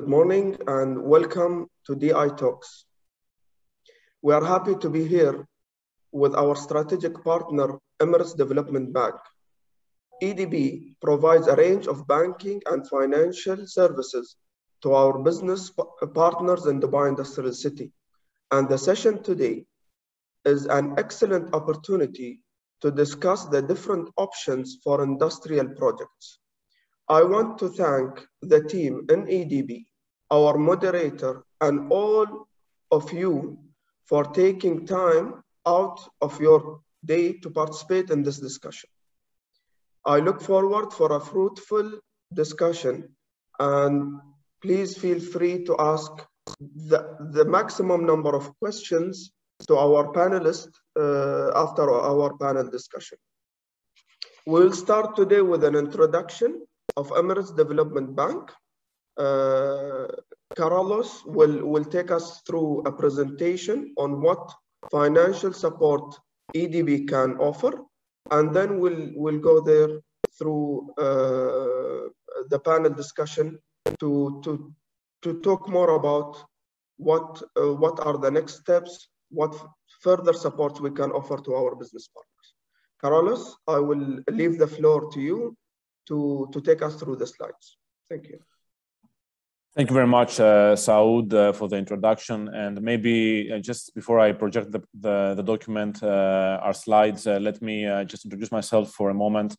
Good morning and welcome to DI Talks. We are happy to be here with our strategic partner, Emirates Development Bank. EDB provides a range of banking and financial services to our business partners in Dubai Industrial City. And the session today is an excellent opportunity to discuss the different options for industrial projects. I want to thank the team in EDB, our moderator, and all of you for taking time out of your day to participate in this discussion. I look forward for a fruitful discussion, and please feel free to ask the maximum number of questions to our panelists after our panel discussion. We'll start today with an introduction of Emirates Development Bank. Carlos will take us through a presentation on what financial support EDB can offer, and then we'll go there through the panel discussion to talk more about what are the next steps, what further support we can offer to our business partners. Carlos, I will leave the floor to you to take us through the slides. Thank you. Thank you very much, Saud, for the introduction. And maybe just before I project the document, our slides, let me just introduce myself for a moment.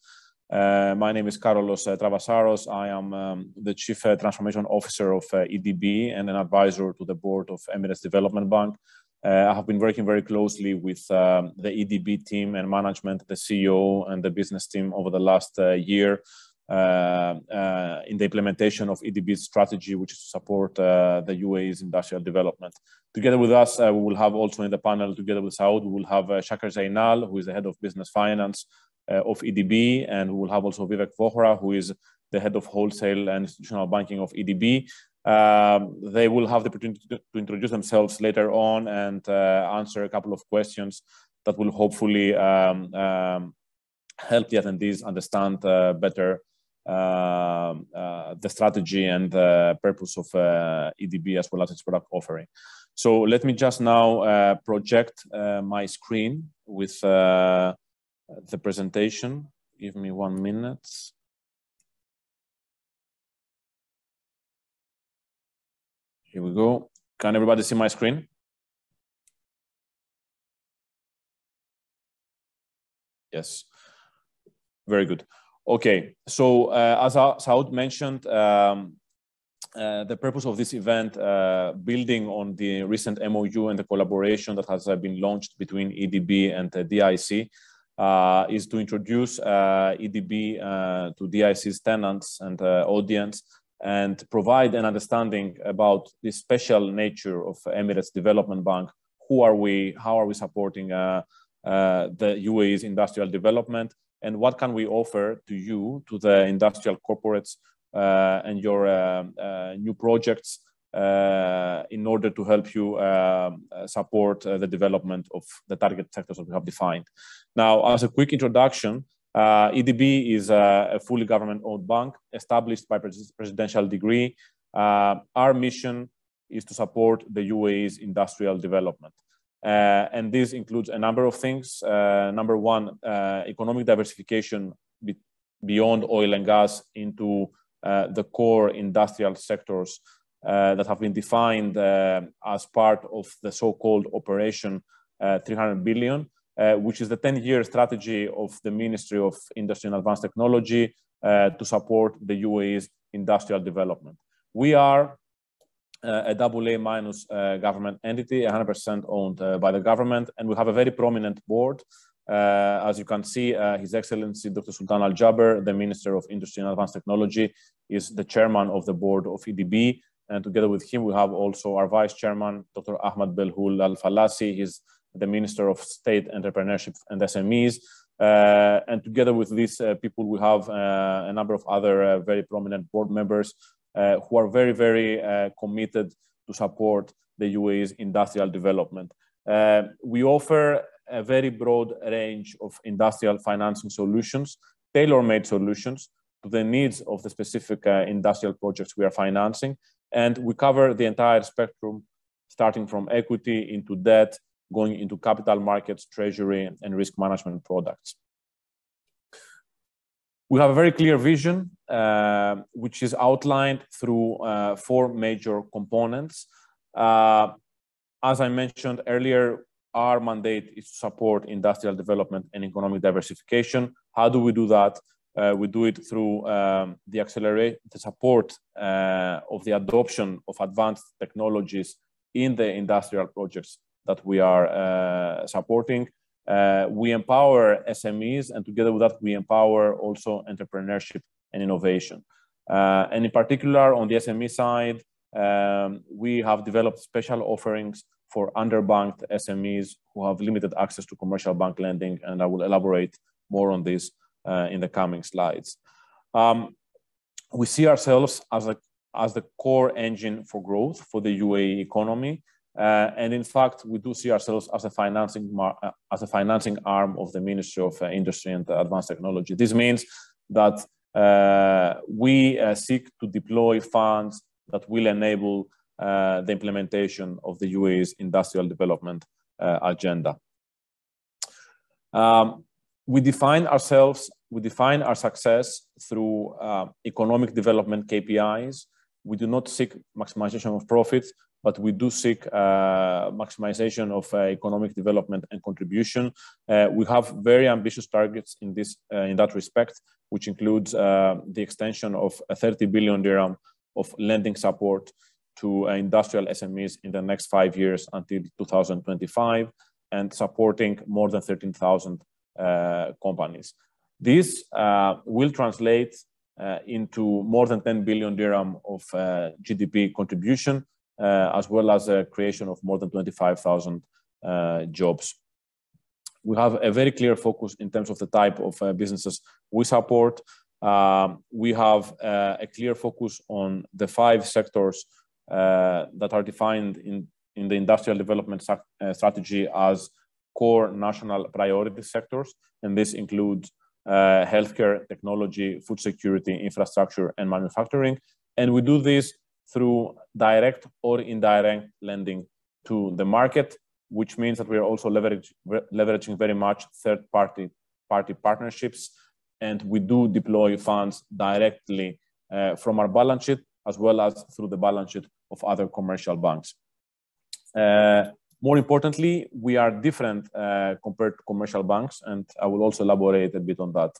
My name is Carlos Travasaros. I am the Chief Transformation Officer of EDB and an advisor to the board of Emirates Development Bank. I have been working very closely with the EDB team and management, the CEO and the business team over the last year in the implementation of EDB's strategy, which is to support the UAE's industrial development. Together with us, we will have also in the panel, together with Saud, we will have Shakar Zainal, who is the head of business finance of EDB, and we will have also Vivek Vohra, who is the head of wholesale and institutional banking of EDB. They will have the opportunity to introduce themselves later on and answer a couple of questions that will hopefully help the attendees understand better the strategy and the purpose of EDB as well as its product offering. So let me just now project my screen with the presentation. Give me 1 minute. Here we go. Can everybody see my screen? Yes. Very good. Okay. So as Saud mentioned, the purpose of this event, building on the recent MOU and the collaboration that has been launched between EDB and DIC, is to introduce EDB to DIC's tenants and audience, and provide an understanding about the special nature of Emirates Development Bank. Who are we? How are we supporting the UAE's industrial development? And what can we offer to you, to the industrial corporates and your new projects in order to help you support the development of the target sectors that we have defined. Now, as a quick introduction, EDB is a fully government-owned bank established by presidential decree. Our mission is to support the UAE's industrial development. And this includes a number of things. Number one, economic diversification beyond oil and gas into the core industrial sectors that have been defined as part of the so-called Operation 300 billion. Which is the 10-year strategy of the Ministry of Industry and Advanced Technology to support the UAE's industrial development. We are a AA- government entity, 100% owned by the government, and we have a very prominent board. As you can see, His Excellency Dr. Sultan Al Jaber, the Minister of Industry and Advanced Technology, is the chairman of the board of EDB. And together with him, we have also our vice chairman, Dr. Ahmed Belhoul Al Falasi. He's the Minister of State Entrepreneurship and SMEs. And together with these people, we have a number of other very prominent board members who are very, very committed to support the UAE's industrial development. We offer a very broad range of industrial financing solutions, tailor-made solutions to the needs of the specific industrial projects we are financing. And we cover the entire spectrum, starting from equity into debt, going into capital markets, treasury, and risk management products. We have a very clear vision, which is outlined through 4 major components. As I mentioned earlier, our mandate is to support industrial development and economic diversification. How do we do that? We do it through the support of the adoption of advanced technologies in the industrial projects that we are supporting. We empower SMEs, and together with that, we empower also entrepreneurship and innovation. And in particular, on the SME side, we have developed special offerings for underbanked SMEs who have limited access to commercial bank lending, and I will elaborate more on this in the coming slides. We see ourselves as the core engine for growth for the UAE economy. And in fact, we do see ourselves as a financing arm of the Ministry of Industry and Advanced Technology. This means that we seek to deploy funds that will enable the implementation of the UAE's industrial development agenda. We define our success through economic development KPIs. We do not seek maximization of profits, but we do seek maximization of economic development and contribution. We have very ambitious targets in that respect, which includes the extension of 30 billion dirham of lending support to industrial SMEs in the next 5 years until 2025, and supporting more than 13,000 companies. This will translate into more than 10 billion dirham of GDP contribution, as well as a creation of more than 25,000 jobs. We have a very clear focus in terms of the type of businesses we support. We have a clear focus on the 5 sectors that are defined in the industrial development strategy as core national priority sectors, and this includes healthcare, technology, food security, infrastructure, and manufacturing. And we do this through direct or indirect lending to the market, which means that we are also leveraging very much third-party partnerships, and we do deploy funds directly from our balance sheet, as well as through the balance sheet of other commercial banks. More importantly, we are different compared to commercial banks, and I will also elaborate a bit on that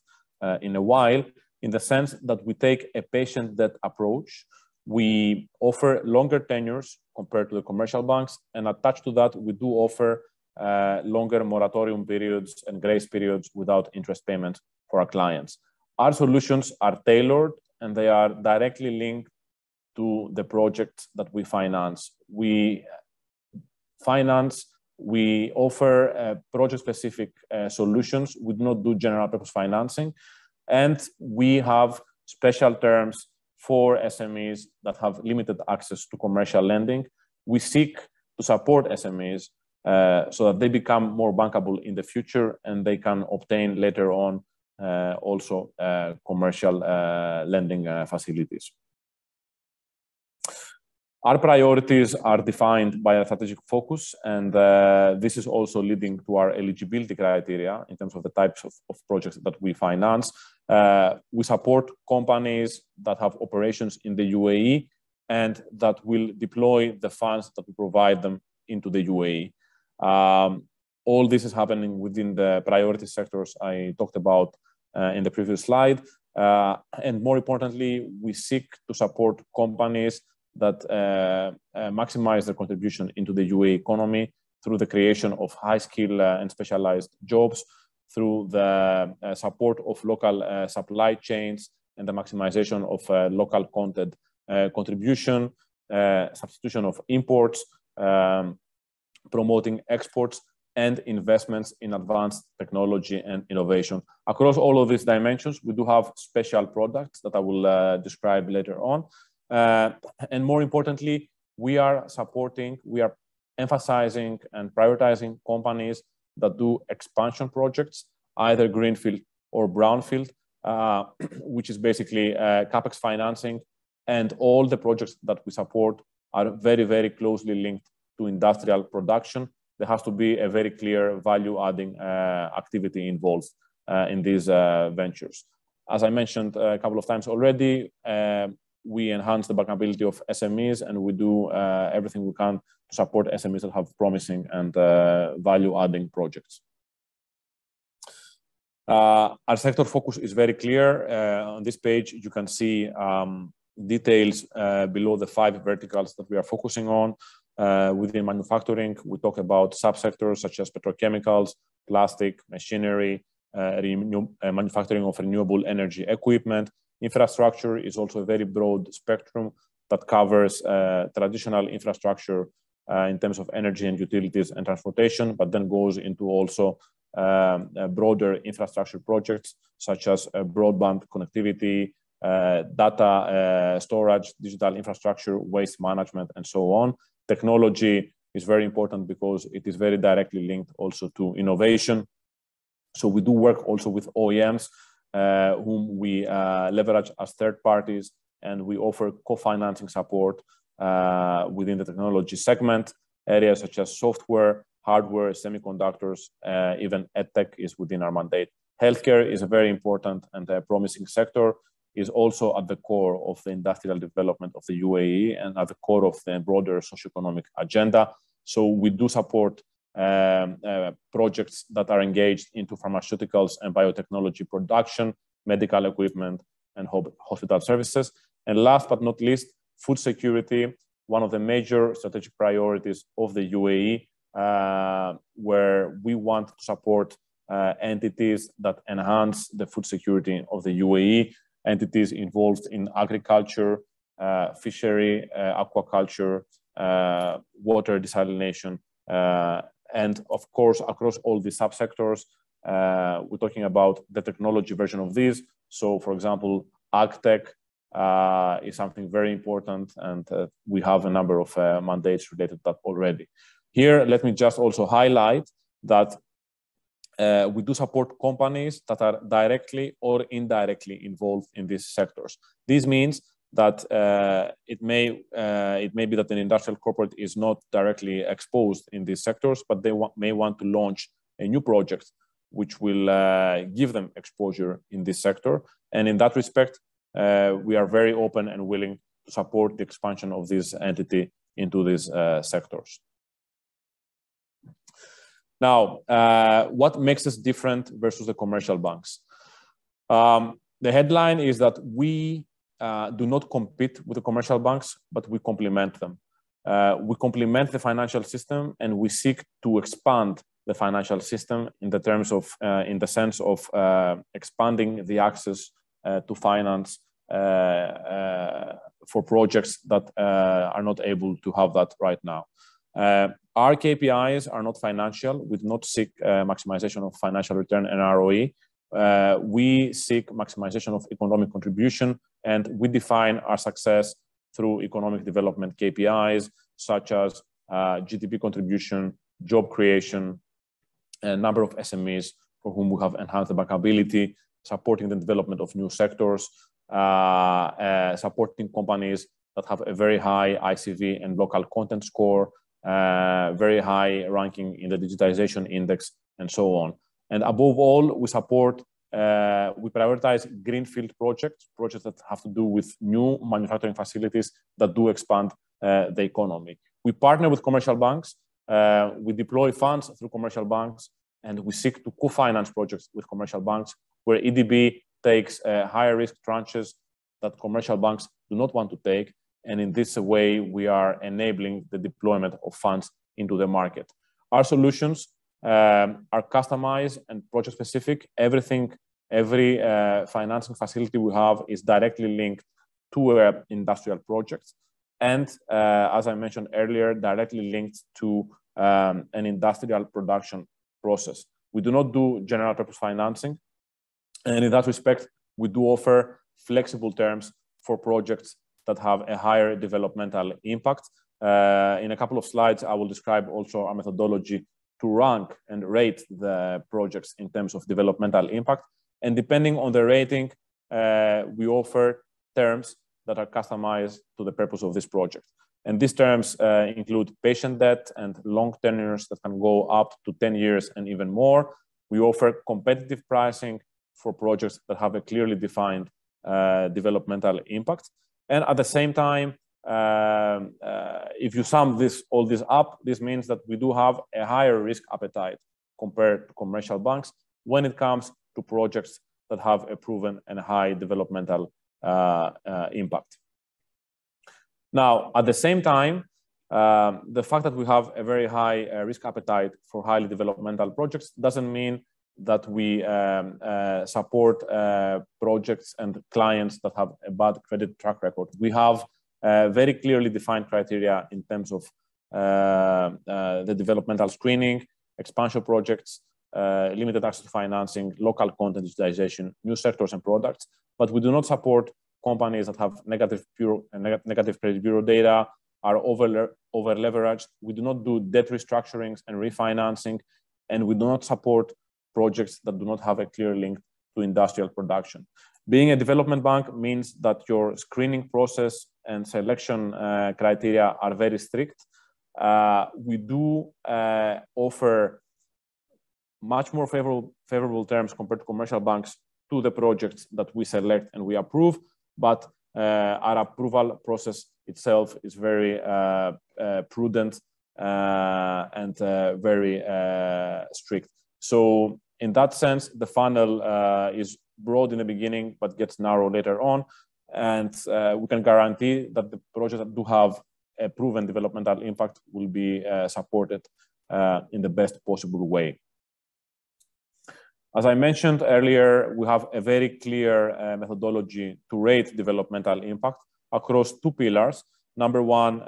in a while, in the sense that we take a patient debt approach. We offer longer tenures compared to the commercial banks, and attached to that, we do offer longer moratorium periods and grace periods without interest payment for our clients. Our solutions are tailored, and they are directly linked to the projects that we finance. We offer project-specific solutions. We do not do general purpose financing, and we have special terms for SMEs that have limited access to commercial lending. We seek to support SMEs so that they become more bankable in the future, and they can obtain later on also commercial lending facilities. Our priorities are defined by a strategic focus, and this is also leading to our eligibility criteria in terms of the types of projects that we finance. We support companies that have operations in the UAE and that will deploy the funds that we provide them into the UAE. All this is happening within the priority sectors I talked about in the previous slide. And more importantly, we seek to support companies that maximize their contribution into the UAE economy through the creation of high skill and specialized jobs, through the support of local supply chains and the maximization of local content contribution, substitution of imports, promoting exports, and investments in advanced technology and innovation. Across all of these dimensions, we do have special products that I will describe later on. And more importantly, we are emphasizing and prioritizing companies that do expansion projects, either greenfield or brownfield, which is basically CapEx financing and all the projects that we support are very, very closely linked to industrial production. There has to be a very clear value-adding activity involved in these ventures. As I mentioned a couple of times already, we enhance the bankability of SMEs, and we do everything we can to support SMEs that have promising and value-adding projects. Our sector focus is very clear. On this page, you can see details below the 5 verticals that we are focusing on. Within manufacturing, we talk about subsectors such as petrochemicals, plastic, machinery, manufacturing of renewable energy equipment. Infrastructure is also a very broad spectrum that covers traditional infrastructure in terms of energy and utilities and transportation, but then goes into also broader infrastructure projects such as broadband connectivity, data storage, digital infrastructure, waste management, and so on. Technology is very important because it is very directly linked also to innovation. So we do work also with OEMs whom we leverage as third parties, and we offer co-financing support within the technology segment. Areas such as software, hardware, semiconductors, even EdTech is within our mandate. Healthcare is a very important and promising sector, is also at the core of the industrial development of the UAE and at the core of the broader socioeconomic agenda. So we do support projects that are engaged into pharmaceuticals and biotechnology production, medical equipment, and hospital services. And last but not least, food security, one of the major strategic priorities of the UAE, where we want to support entities that enhance the food security of the UAE, entities involved in agriculture, fishery, aquaculture, water desalination, and of course, across all the subsectors, we're talking about the technology version of these. So, for example, AgTech is something very important, and we have a number of mandates related to that already. Here, let me just also highlight that we do support companies that are directly or indirectly involved in these sectors. This means that it may be that an industrial corporate is not directly exposed in these sectors, but they may want to launch a new project which will give them exposure in this sector. And in that respect, we are very open and willing to support the expansion of this entity into these sectors. Now, what makes us different versus the commercial banks? The headline is that we do not compete with the commercial banks, but we complement them. We complement the financial system, and we seek to expand the financial system in the sense of expanding the access to finance for projects that are not able to have that right now. Our KPIs are not financial. We do not seek maximization of financial return and ROE. We seek maximization of economic contribution, and we define our success through economic development KPIs, such as GDP contribution, job creation, a number of SMEs for whom we have enhanced the bankability, supporting the development of new sectors, supporting companies that have a very high ICV and local content score, very high ranking in the digitization index, and so on. And above all, we support, we prioritize greenfield projects that have to do with new manufacturing facilities that do expand the economy. We partner with commercial banks, we deploy funds through commercial banks, and we seek to co-finance projects with commercial banks, where EDB takes higher risk tranches that commercial banks do not want to take. And in this way, we are enabling the deployment of funds into the market. Our solutions are customized and project specific. Every financing facility we have is directly linked to industrial projects. And as I mentioned earlier, directly linked to an industrial production process. We do not do general purpose financing. And in that respect, we do offer flexible terms for projects that have a higher developmental impact. In a couple of slides, I will describe also our methodology to rank and rate the projects in terms of developmental impact. And depending on the rating, we offer terms that are customized to the purpose of this project. And these terms include patient debt and long tenures that can go up to 10 years and even more. We offer competitive pricing for projects that have a clearly defined developmental impact. And at the same time, if you sum all this up, this means that we do have a higher risk appetite compared to commercial banks when it comes to projects that have a proven and high developmental impact. Now, at the same time, the fact that we have a very high risk appetite for highly developmental projects doesn't mean that we support projects and clients that have a bad credit track record. We have very clearly defined criteria in terms of the developmental screening, expansion projects, limited access to financing, local content digitization, new sectors and products. But we do not support companies that have negative credit bureau data, are over leveraged. We do not do debt restructurings and refinancing, and we do not support projects that do not have a clear link to industrial production. Being a development bank means that your screening process and selection criteria are very strict. We do offer much more favorable terms compared to commercial banks to the projects that we select and we approve, but our approval process itself is very prudent and very strict. So in that sense, the funnel is broad in the beginning, but gets narrow later on. And we can guarantee that the projects that do have a proven developmental impact will be supported in the best possible way. As I mentioned earlier, we have a very clear methodology to rate developmental impact across two pillars. Number one,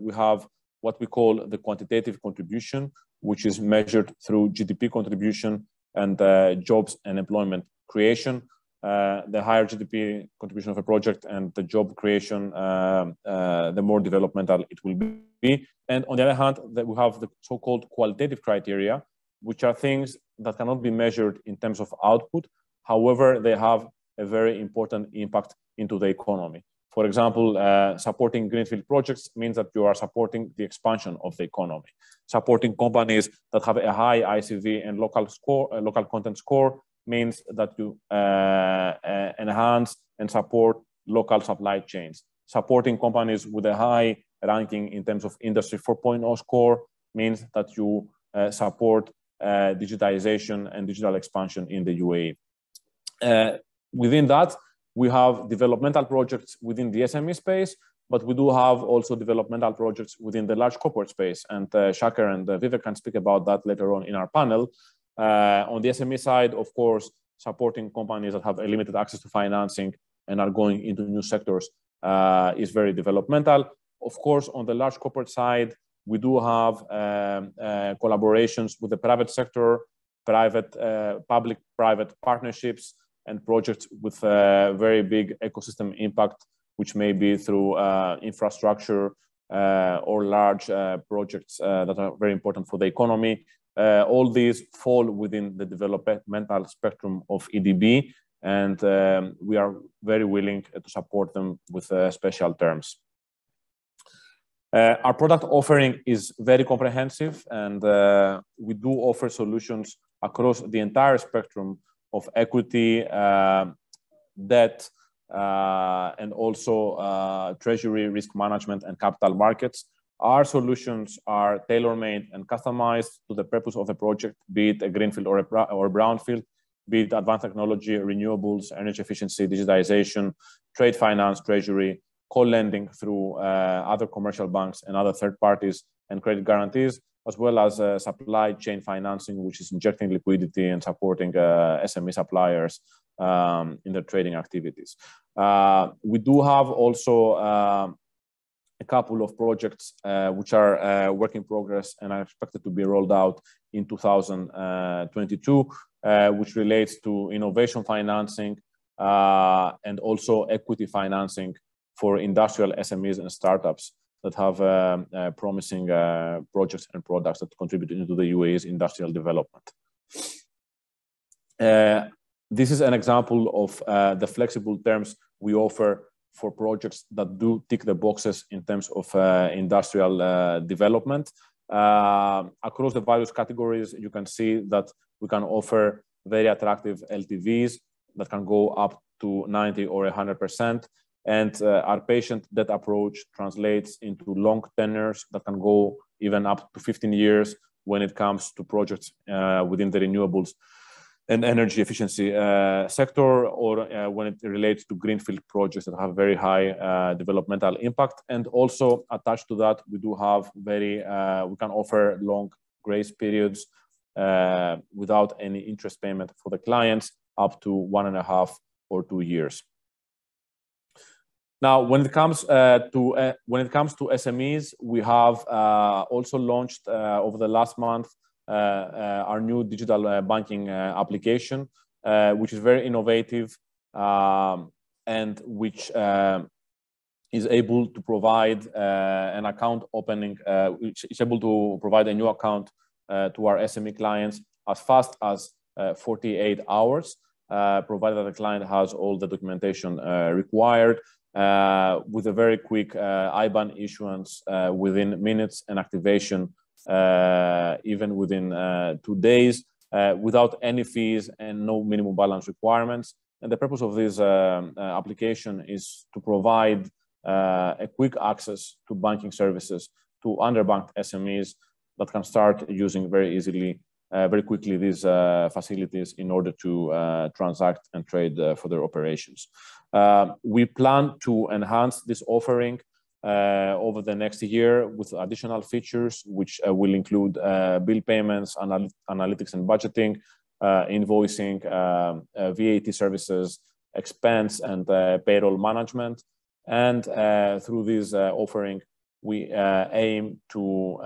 we have what we call the quantitative contribution, which is measured through GDP contribution and jobs and employment creation. The higher GDP contribution of a project and the job creation, the more developmental it will be. And on the other hand, we have the so-called qualitative criteria, which are things that cannot be measured in terms of output. However, they have a very important impact into the economy. For example, supporting greenfield projects means that you are supporting the expansion of the economy. Supporting companies that have a high ICV and local content score means that you enhance and support local supply chains. Supporting companies with a high ranking in terms of Industry 4.0 score means that you support digitization and digital expansion in the UAE. Within that, we have developmental projects within the SME space, but we do have also developmental projects within the large corporate space. And Shaker and Vivek can speak about that later on in our panel. On the SME side, of course, supporting companies that have a limited access to financing and are going into new sectors is very developmental. Of course, on the large corporate side, we do have collaborations with the private sector, public-private partnerships, and projects with very big ecosystem impact, which may be through infrastructure or large projects that are very important for the economy. All these fall within the developmental spectrum of EDB, and we are very willing to support them with special terms. Our product offering is very comprehensive, and we do offer solutions across the entire spectrum of equity, debt, and also treasury, risk management, and capital markets. Our solutions are tailor-made and customized to the purpose of a project, be it a greenfield or a brownfield, be it advanced technology, renewables, energy efficiency, digitization, trade finance, treasury, co-lending through other commercial banks and other third parties, and credit guarantees, as well as supply chain financing, which is injecting liquidity and supporting SME suppliers in their trading activities. We do have also a couple of projects which are work in progress and are expected to be rolled out in 2022, which relates to innovation financing and also equity financing for industrial SMEs and startups that have promising projects and products that contribute into the UAE's industrial development. This is an example of the flexible terms we offer for projects that do tick the boxes in terms of industrial development. Across the various categories, you can see that we can offer very attractive LTVs that can go up to 90 or 100%. And our patient debt approach translates into long tenures that can go even up to 15 years when it comes to projects within the renewables and energy efficiency sector, or when it relates to greenfield projects that have very high developmental impact. And also attached to that, we do have we can offer long grace periods without any interest payment for the clients up to 1.5 or 2 years. Now, when it comes to SMEs, we have also launched over the last month our new digital banking application, which is very innovative and which is able to provide an account opening, which is able to provide a new account to our SME clients as fast as 48 hours, provided that the client has all the documentation required, with a very quick IBAN issuance within minutes and activation even within 2 days, without any fees and no minimum balance requirements. And the purpose of this application is to provide a quick access to banking services to underbanked SMEs that can start using very easily, very quickly these facilities in order to transact and trade for their operations. We plan to enhance this offering over the next year with additional features, which will include bill payments, analytics and budgeting, invoicing, VAT services, expense and payroll management. And through this offering, we aim to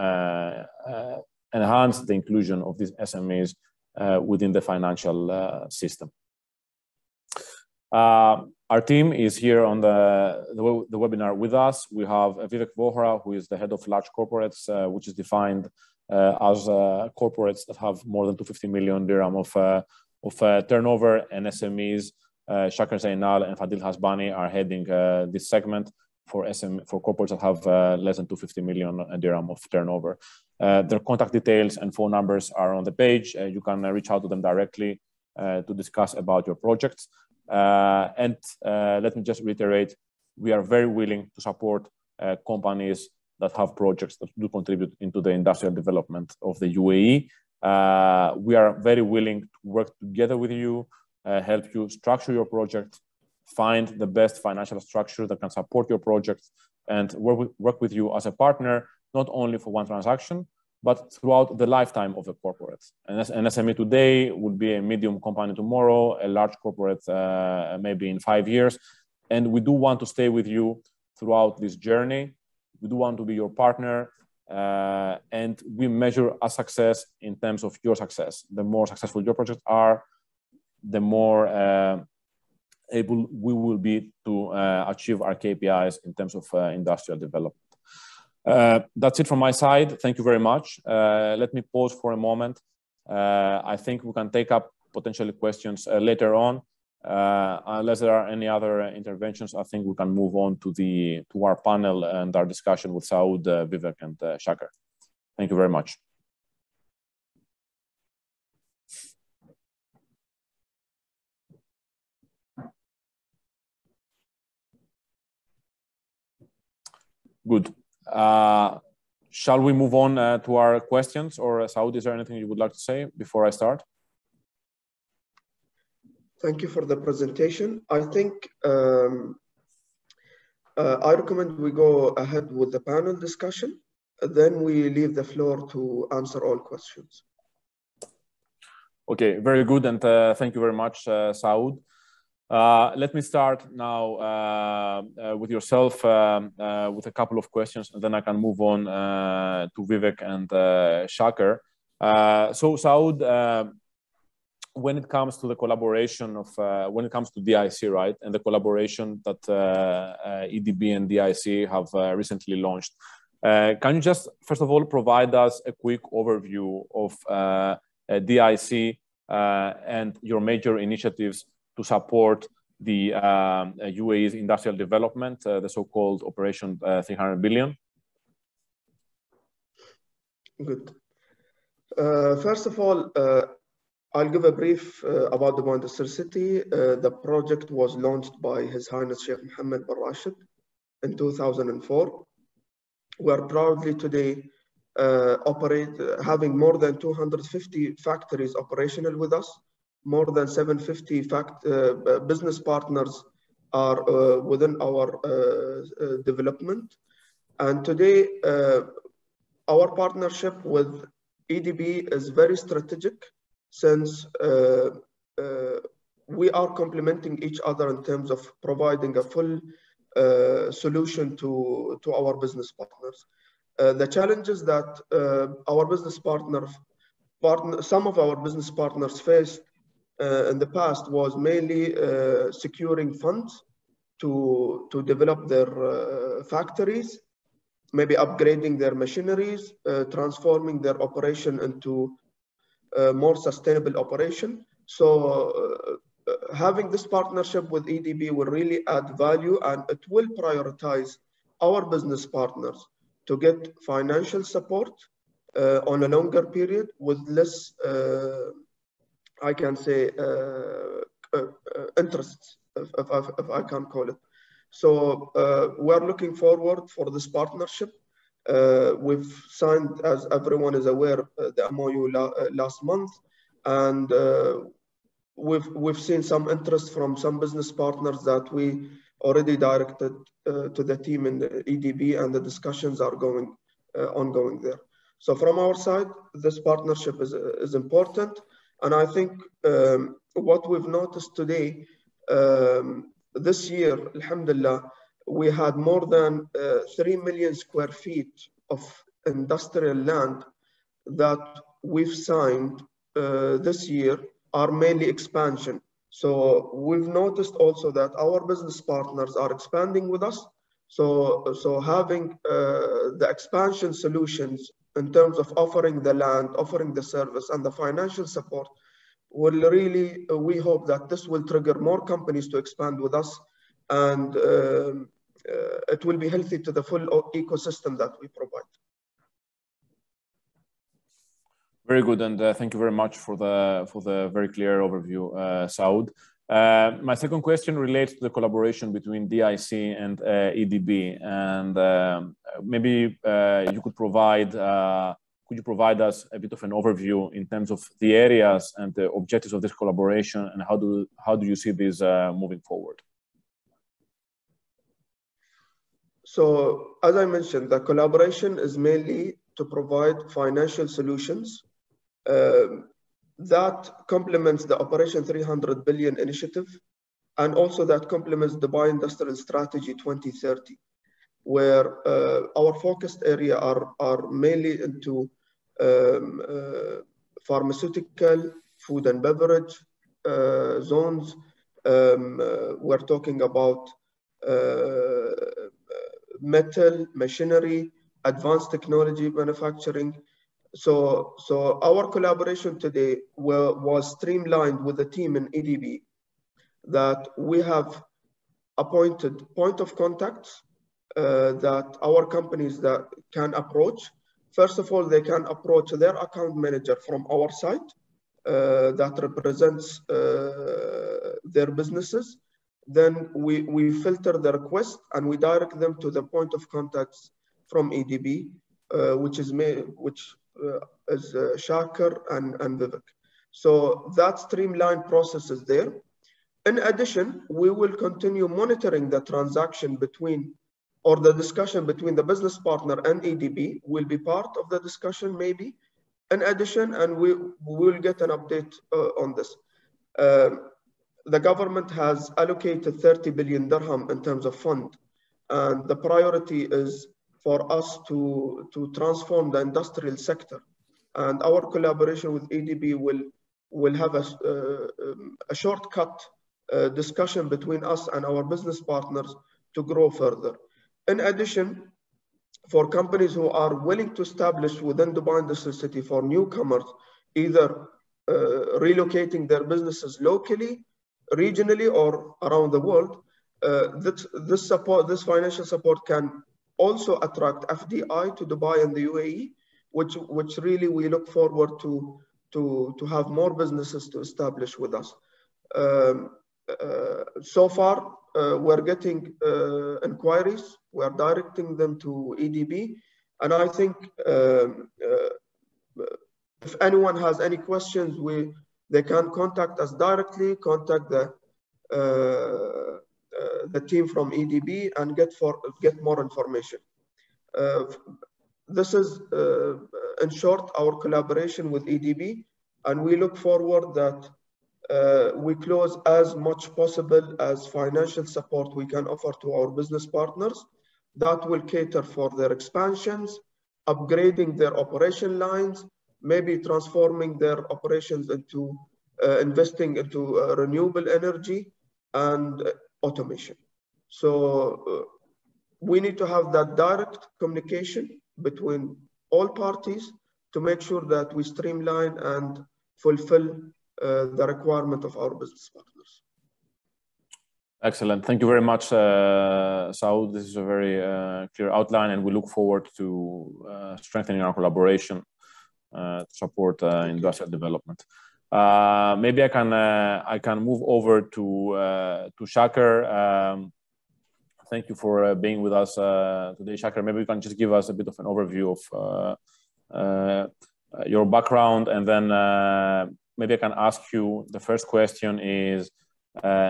enhance the inclusion of these SMEs within the financial system. Our team is here on the webinar with us. We have Vivek Vohra, who is the head of large corporates, which is defined as corporates that have more than 250 million dirham of turnover, and SMEs. Shakir Zainal and Fadil Hasbani are heading this segment for corporates that have less than 250 million dirham of turnover. Their contact details and phone numbers are on the page. You can reach out to them directly to discuss about your projects. And let me just reiterate, we are very willing to support companies that have projects that do contribute into the industrial development of the UAE. We are very willing to work together with you, help you structure your project, find the best financial structure that can support your project, and work with you as a partner, not only for one transaction, but throughout the lifetime of the corporate. An SME today would be a medium company tomorrow, a large corporate maybe in 5 years. And we do want to stay with you throughout this journey. We do want to be your partner, and we measure our success in terms of your success. The more successful your projects are, the more able we will be to achieve our KPIs in terms of industrial development. That's it from my side. Thank you very much. Let me pause for a moment. I think we can take up potentially questions later on. Unless there are any other interventions, I think we can move on to our panel and our discussion with Saud, Vivek, and Shakir. Thank you very much. Good. Shall we move on to our questions? Or Saud, is there anything you would like to say before I start? Thank you for the presentation. I think I recommend we go ahead with the panel discussion. Then we leave the floor to answer all questions. Okay, very good. And thank you very much, Saud. Let me start now with yourself with a couple of questions, and then I can move on to Vivek and Shakir. So Saud, when it comes to the collaboration of, when it comes to DIC, right, and the collaboration that EDB and DIC have recently launched, can you just, first of all, provide us a quick overview of DIC and your major initiatives to support the UAE's industrial development, the so-called Operation 300 billion? Good. First of all, I'll give a brief about Dubai Industrial City. The project was launched by His Highness Sheikh Mohammed bin Rashid in 2004. We are proudly today having more than 250 factories operational with us. More than 750 business partners are within our development. And today, our partnership with EDB is very strategic, since we are complementing each other in terms of providing a full solution to our business partners. The challenges that some of our business partners faced in the past was mainly securing funds to develop their factories, maybe upgrading their machineries, transforming their operation into more sustainable operation. So having this partnership with EDB will really add value, and it will prioritize our business partners to get financial support on a longer period with less, I can say, interests, if I can call it. So we're looking forward for this partnership. We've signed, as everyone is aware, the MOU last month, and we've seen some interest from some business partners that we already directed to the team in the EDB, and the discussions are ongoing there. So from our side, this partnership is important, and I think what we've noticed today, this year, alhamdulillah, we had more than 3 million square feet of industrial land that we've signed this year are mainly expansion. So we've noticed also that our business partners are expanding with us. So having the expansion solutions in terms of offering the land, offering the service, and the financial support will really, we hope that this will trigger more companies to expand with us, and it will be healthy to the full ecosystem that we provide. Very good, and thank you very much for the very clear overview, Saud. My second question relates to the collaboration between DIC and EDB, and maybe you could provide us a bit of an overview in terms of the areas and the objectives of this collaboration, and how do you see this moving forward? So, as I mentioned, the collaboration is mainly to provide financial solutions that complements the Operation 300 billion initiative, and also that complements the Dubai Industrial Strategy 2030, where our focused area are mainly into pharmaceutical, food and beverage zones. We're talking about metal, machinery, advanced technology manufacturing. So our collaboration today was streamlined with the team in EDB, that we have appointed point of contacts that our companies that can approach. First of all, they can approach their account manager from our side that represents their businesses. Then we filter the request and we direct them to the point of contacts from EDB, which is Shakir and Vivek. So that streamlined process is there. In addition, we will continue monitoring the transaction between, or the discussion between the business partner and EDB will be part of the discussion maybe. In addition, and we will get an update on this. The government has allocated 30 billion dirham in terms of fund. And the priority is for us to transform the industrial sector. And our collaboration with EDB will have a shortcut discussion between us and our business partners to grow further. In addition, for companies who are willing to establish within Dubai Industrial City, for newcomers, either relocating their businesses locally regionally or around the world, this financial support can also attract FDI to Dubai and the UAE, which really we look forward to have more businesses to establish with us. So far, we're getting inquiries. We're directing them to EDB, and I think if anyone has any questions, they can contact us directly, contact the team from EDB, and get more information. This is, in short, our collaboration with EDB, and we look forward that we close as much possible as financial support we can offer to our business partners that will cater for their expansions, upgrading their operation lines, maybe transforming their operations into investing into renewable energy and automation. So we need to have that direct communication between all parties to make sure that we streamline and fulfill the requirement of our business partners. Excellent. Thank you very much, Saud. This is a very clear outline, and we look forward to strengthening our collaboration to support industrial development. Maybe I can move over to Shaker. Thank you for being with us today, Shaker. Maybe you can just give us a bit of an overview of your background, and then maybe I can ask you, the first question is,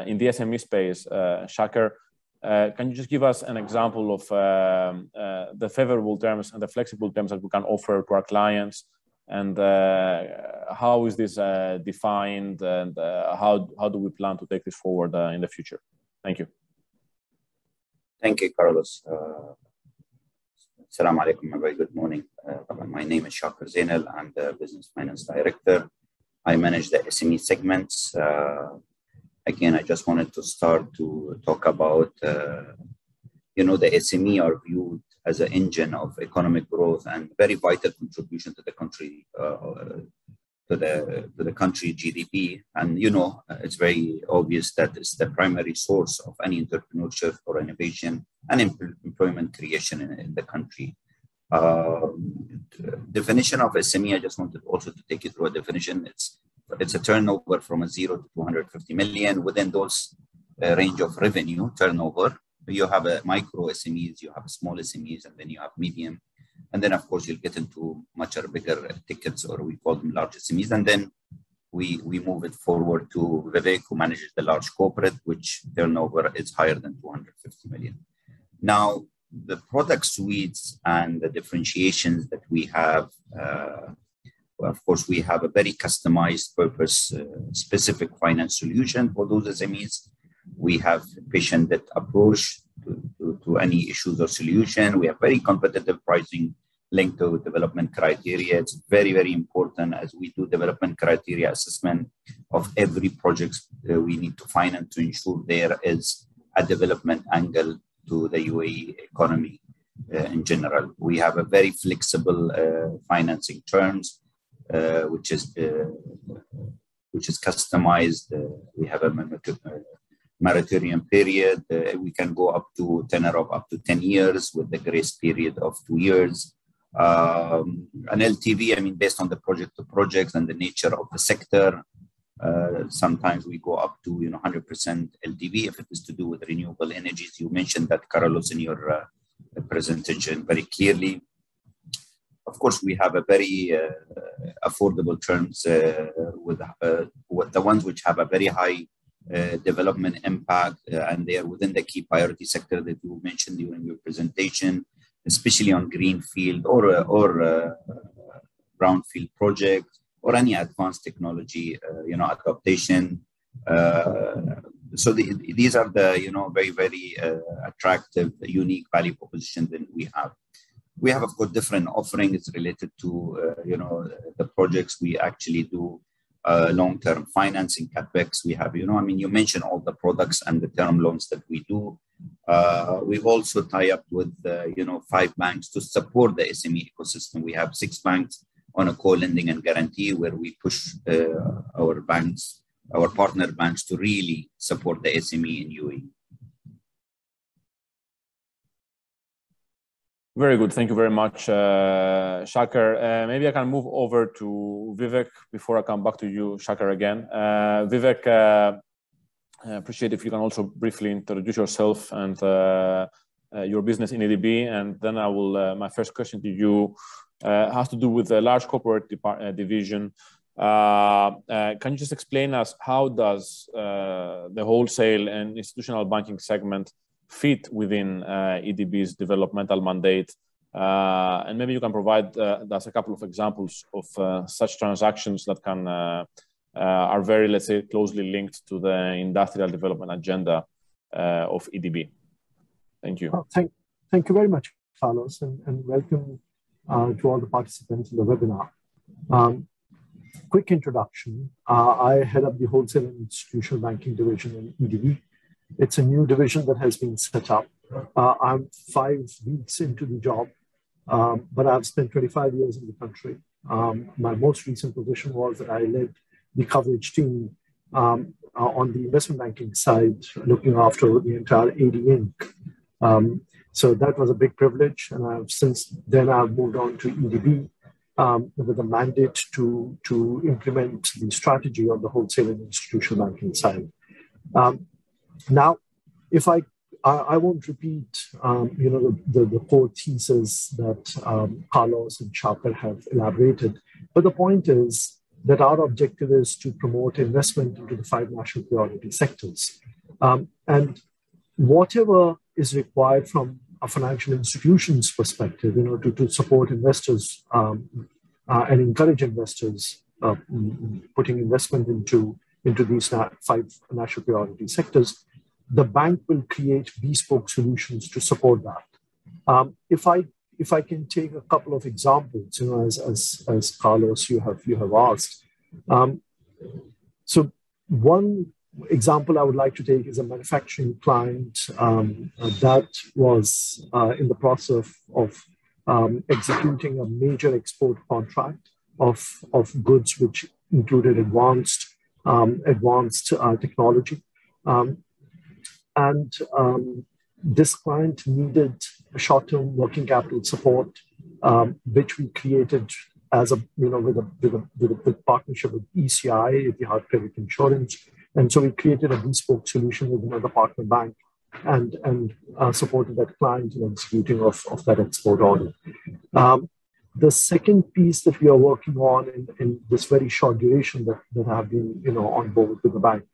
in the SME space, Shaker, can you just give us an example of the favorable terms and the flexible terms that we can offer to our clients, and how is this defined, and how do we plan to take this forward in the future? Thank you. Thank you, Carlos. Assalamu alaikum, a very good morning. My name is Shaker Zainal. I'm the Business Finance Director. I manage the SME segments. Again, I just wanted to start to talk about, the SME are viewed as an engine of economic growth and very vital contribution to the country, to the country GDP. And, it's very obvious that it's the primary source of any entrepreneurship or innovation and employment creation in the country. Definition of SME, I just wanted also to take you through a definition. It's a turnover from 0 to 250 million. Within those range of revenue turnover, you have a micro SMEs, you have small SMEs, and then you have medium. And then, of course, you'll get into much bigger tickets, or we call them large SMEs. And then we move it forward to Vivek, who manages the large corporate, which turnover is higher than 250 million. Now, the product suites and the differentiations that we have, of course, we have a very customized purpose-specific finance solution for those SMEs. We have patient-led approach to any issues or solution. We have very competitive pricing linked to development criteria. It's very, very important as we do development criteria assessment of every project we need to finance to ensure there is a development angle to the UAE economy in general. We have a very flexible financing terms, which is customized. We have a moratorium period. We can go up to tenor of up to 10 years with the grace period of 2 years. An LTV, based on the project to projects and the nature of the sector, sometimes we go up to 100% LTV if it is to do with renewable energies. You mentioned that, Carlos, in your presentation very clearly. Of course, we have a very affordable terms with the ones which have a very high development impact, and they are within the key priority sector that you mentioned during your presentation, especially on greenfield or brownfield projects or any advanced technology, adaptation. So these are the very, very attractive, unique value propositions that we have. We have, of course, different offerings related to the projects. We actually do long-term financing, capex. We have, you mentioned all the products and the term loans that we do. We also tie up with 5 banks to support the SME ecosystem. We have 6 banks on a co-lending and guarantee, where we push our banks our partner banks to really support the SME in UAE. Very good. Thank you very much, Shakir. Maybe I can move over to Vivek before I come back to you, Shakir, again. Vivek, I appreciate if you can also briefly introduce yourself and your business in EDB, and then I will. My first question to you has to do with the large corporate division. Can you just explain us how does the wholesale and institutional banking segment fit within EDB's developmental mandate? And maybe you can provide us a couple of examples of such transactions that can are very, let's say, closely linked to the industrial development agenda of EDB. Thank you. Thank you very much, Carlos, and welcome to all the participants in the webinar. Quick introduction. I head up the wholesale and institutional banking division in EDB. It's a new division that has been set up. I'm 5 weeks into the job, but I've spent 25 years in the country. My most recent position was that I led the coverage team on the investment banking side, looking after the entire AD Inc. So that was a big privilege, and since then I've moved on to EDB with a mandate to implement the strategy on the wholesale and institutional banking side. Now, if I won't repeat, the core thesis that Carlos and Shakir have elaborated, but the point is that our objective is to promote investment into the 5 national priority sectors. And whatever is required from a financial institution's perspective, to support investors and encourage investors putting investment into these 5 national priority sectors, the bank will create bespoke solutions to support that. If I can take a couple of examples, as Carlos you have asked. So one example I would like to take is a manufacturing client that was in the process of executing a major export contract of goods which included advanced technology. And this client needed a short-term working capital support, which we created as with a partnership with ECI, Etihad Credit Insurance. And so we created a bespoke solution with another partner bank and supported that client in executing of that export order. The second piece that we are working on in this very short duration that have been on board with the bank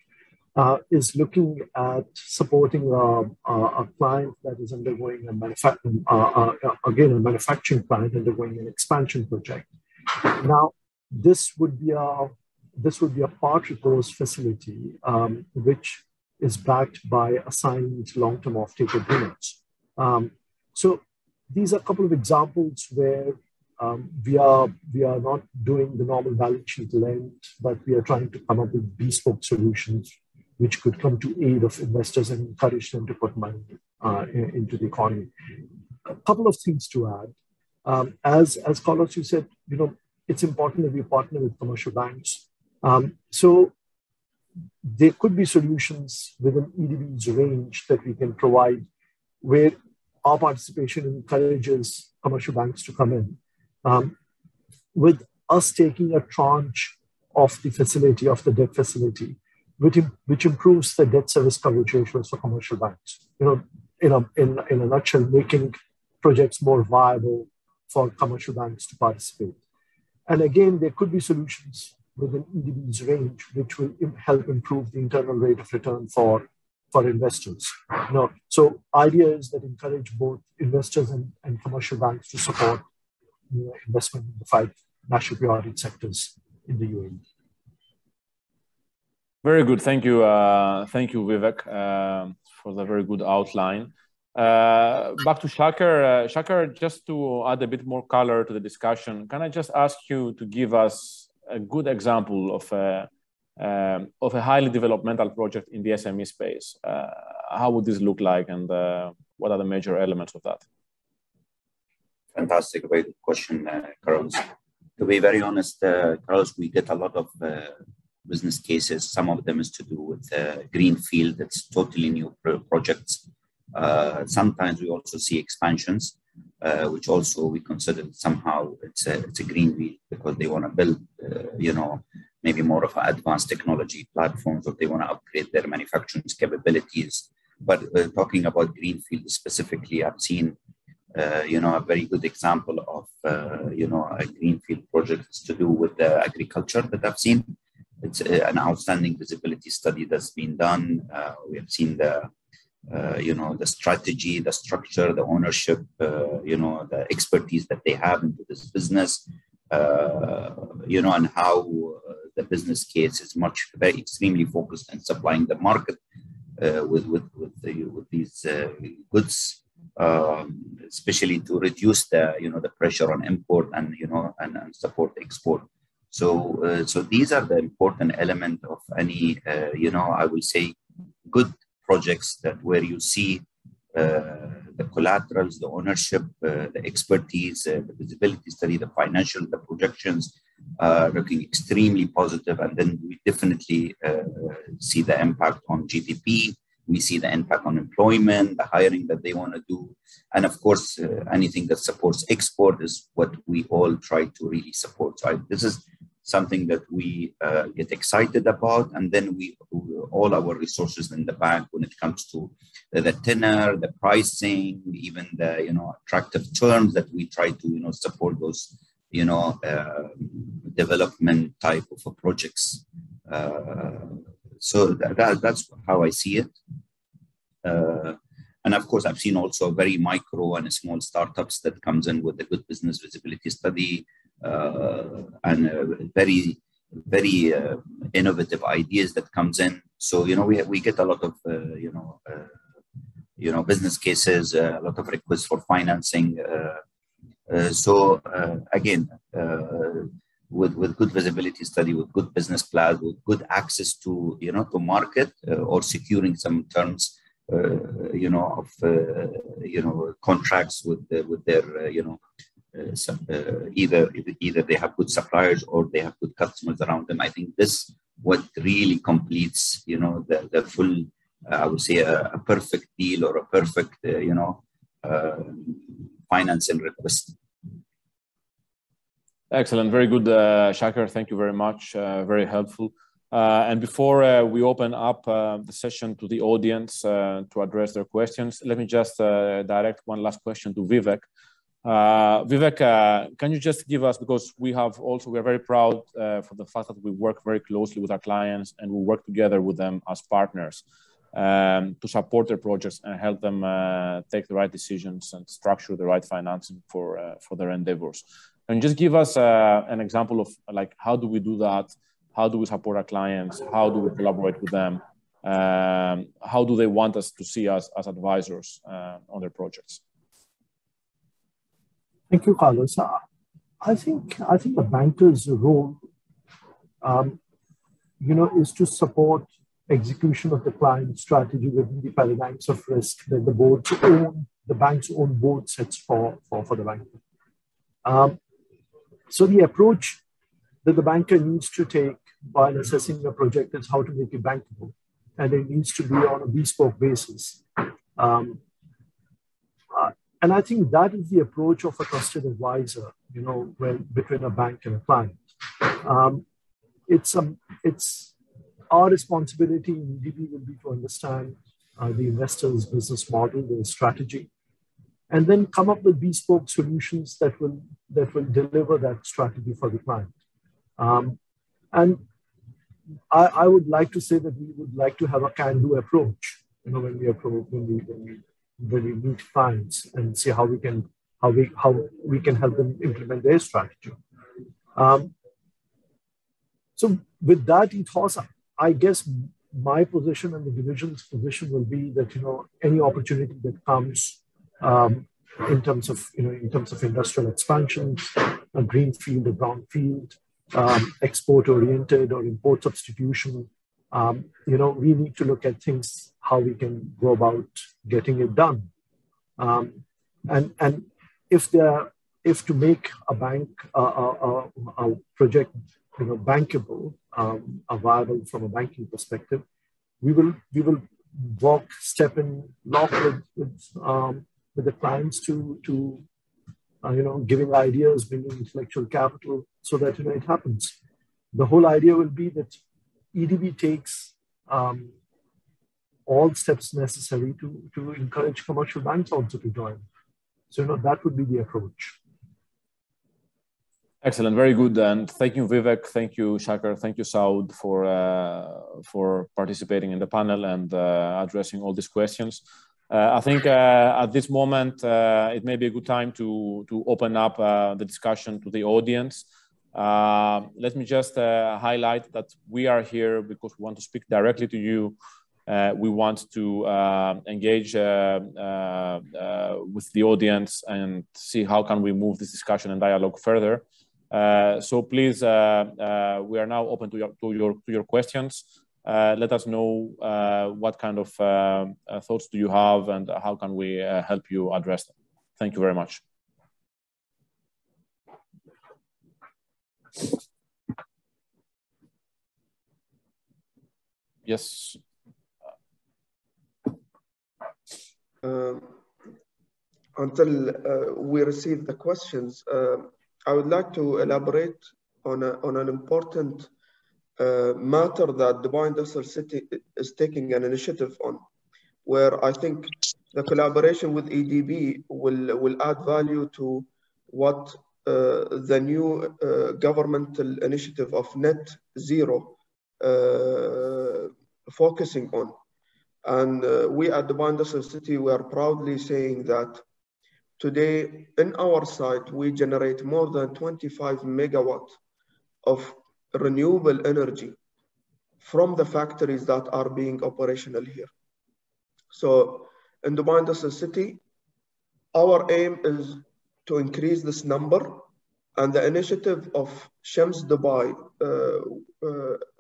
is looking at supporting a client that is undergoing a manufacturing client undergoing an expansion project. Now, this would be a part recourse facility which is backed by assigned long-term offtake agreements. So these are a couple of examples where we are not doing the normal balance sheet lend, but we are trying to come up with bespoke solutions which could come to aid of investors and encourage them to put money into the economy. A couple of things to add. As Carlos, you said, it's important that we partner with commercial banks. So there could be solutions within EDB's range that we can provide where our participation encourages commercial banks to come in. With us taking a tranche of the facility, of the debt facility, which improves the debt service coverage ratios for commercial banks. In a nutshell, making projects more viable for commercial banks to participate. And again, there could be solutions within EDB's range which will help improve the internal rate of return for investors. So idea is that encourage both investors and commercial banks to support investment in the 5 national priority sectors in the UAE. Very good. Thank you, Vivek, for the very good outline. Back to Shakir. Shakir, just to add a bit more color to the discussion, can I just ask you to give us a good example of a highly developmental project in the SME space? How would this look like, and what are the major elements of that? Fantastic, very good question, Carlos. To be very honest, Carlos, we get a lot of business cases. Some of them is to do with greenfield, that's totally new projects. Sometimes we also see expansions, which also we consider somehow it's a greenfield because they want to build, maybe more of advanced technology platforms, or they want to upgrade their manufacturing capabilities. But talking about greenfield specifically, I've seen, a very good example of, a greenfield project is to do with the agriculture that I've seen. It's an outstanding visibility study that's been done. We have seen the strategy, the structure, the ownership, the expertise that they have into this business, and how the business case is very extremely focused on supplying the market with these goods, especially to reduce the pressure on import and support export. So these are the important element of any I will say good projects, that where you see the collaterals, the ownership, the expertise, the visibility study, the financial, the projections looking extremely positive, and then we definitely see the impact on GDP. We see the impact on employment, the hiring that they want to do, and of course, anything that supports export is what we all try to really support. So this is something that we get excited about, and then we all our resources in the bank when it comes to the tenor, the pricing, even the attractive terms that we try to support those development type of projects. So that's how I see it. And of course, I've seen also very micro and small startups that comes in with a good business visibility study and very, very innovative ideas that comes in. So, we get a lot of, business cases, a lot of requests for financing. Again, with good visibility study, with good business plan, with good access to, to market or securing some terms, of, contracts with their, either they have good suppliers or they have good customers around them. I think this what really completes, the full, I would say a perfect deal or a perfect, financing request. Excellent. Very good, Shakir. Thank you very much. Very helpful. And before we open up the session to the audience to address their questions, let me just direct one last question to Vivek. Vivek, can you just give us, because we are very proud for the fact that we work very closely with our clients and we work together with them as partners to support their projects and help them take the right decisions and structure the right financing for their endeavors. Can you just give us an example of how do we do that? How do we support our clients? How do we collaborate with them? How do they want us to see us as advisors on their projects? Thank you, Carlos. I think the banker's role, is to support execution of the client strategy within the paradigms of risk that the bank's own board sets for the banker. So the approach that the banker needs to take while assessing a project is how to make it bankable, and it needs to be on a bespoke basis. And I think that is the approach of a trusted advisor, between a bank and a client. It's our responsibility in EDB will be to understand the investor's business model, their strategy, and then come up with bespoke solutions that will deliver that strategy for the client. And I would like to say that we would like to have a can-do approach, when we meet clients and see how we can help them implement their strategy. So with that ethos, I guess my position and the division's position will be that any opportunity that comes in terms of industrial expansion, a greenfield, a brownfield, export-oriented or import substitution, we need to look at things, how we can go about getting it done. And if to make a bank a project bankable, are viable from a banking perspective, we will walk step in lock with the clients to giving ideas, bringing intellectual capital so that it happens. The whole idea will be that EDB takes all steps necessary to encourage commercial banks also to join. So that would be the approach. Excellent, very good, and thank you, Vivek. Thank you, Shakar. Thank you, Saud, for participating in the panel and addressing all these questions. I think at this moment it may be a good time to open up the discussion to the audience. Let me just highlight that we are here because we want to speak directly to you. We want to engage with the audience and see how can we move this discussion and dialogue further. So please, we are now open to your questions. Let us know what kind of thoughts do you have and how can we help you address them. Thank you very much. Yes. Until we receive the questions, I would like to elaborate on an important matter that Dubai Industrial City is taking an initiative on, where I think the collaboration with EDB will add value to what the new governmental initiative of net zero focusing on. And we at Dubai Industrial City, we are proudly saying that today in our site, we generate more than 25 megawatts of renewable energy from the factories that are being operational here. So in Dubai Industrial City, our aim is to increase this number, and the initiative of Shams Dubai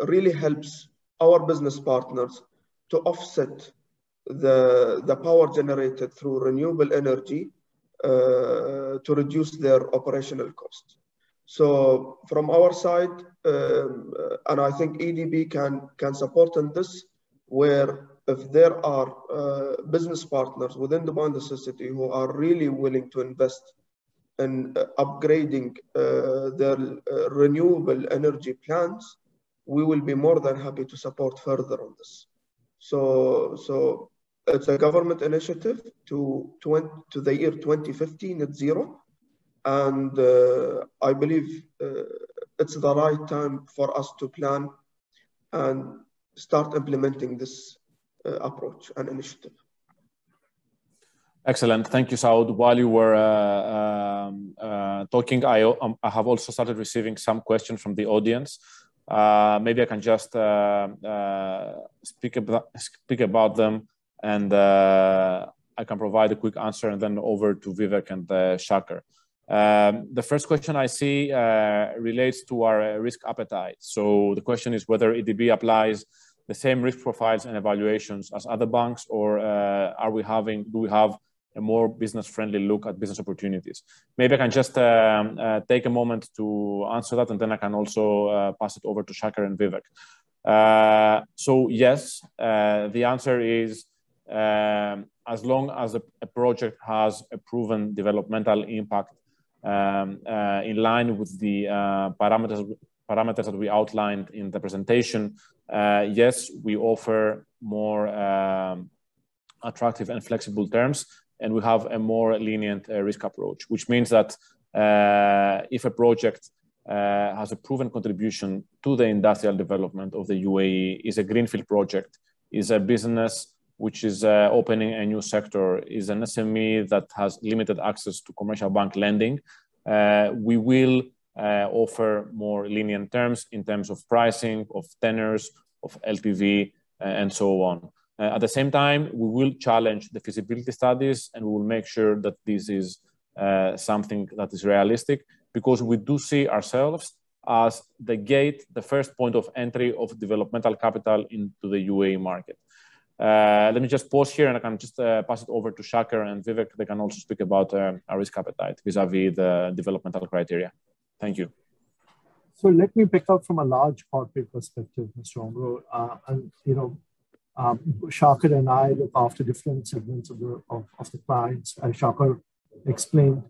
really helps our business partners to offset the power generated through renewable energy to reduce their operational costs. So from our side, and I think EDB can support in this, where if there are business partners within the Dubai City who are really willing to invest in upgrading their renewable energy plans, we will be more than happy to support further on this. So it's a government initiative to the year 2050 net zero, and I believe it's the right time for us to plan and start implementing this approach and initiative. Excellent, thank you, Saud. While you were talking, I have also started receiving some questions from the audience. Maybe I can just speak about them, and I can provide a quick answer, and then over to Vivek and Shakar. The first question I see relates to our risk appetite. So the question is whether EDB applies the same risk profiles and evaluations as other banks, or do we have a more business-friendly look at business opportunities? Maybe I can just take a moment to answer that, and then I can also pass it over to Shakar and Vivek. So yes, the answer is as long as a project has a proven developmental impact in line with the parameters that we outlined in the presentation, yes, we offer more attractive and flexible terms, and we have a more lenient risk approach, which means that if a project has a proven contribution to the industrial development of the UAE, is a greenfield project, is a business which is opening a new sector, is an SME that has limited access to commercial bank lending, we will offer more lenient terms in terms of pricing, of tenors, of LTV, and so on. At the same time, we will challenge the feasibility studies, and we will make sure that this is something that is realistic, because we do see ourselves as the gate, the first point of entry of developmental capital into the UAE market. Let me just pause here, and I can just pass it over to Shakar and Vivek. They can also speak about our risk appetite vis-a-vis the developmental criteria. Thank you. So let me pick up from a large corporate perspective, Mr. Omro. Shakir and I look after different segments of the clients. As Shakir explained,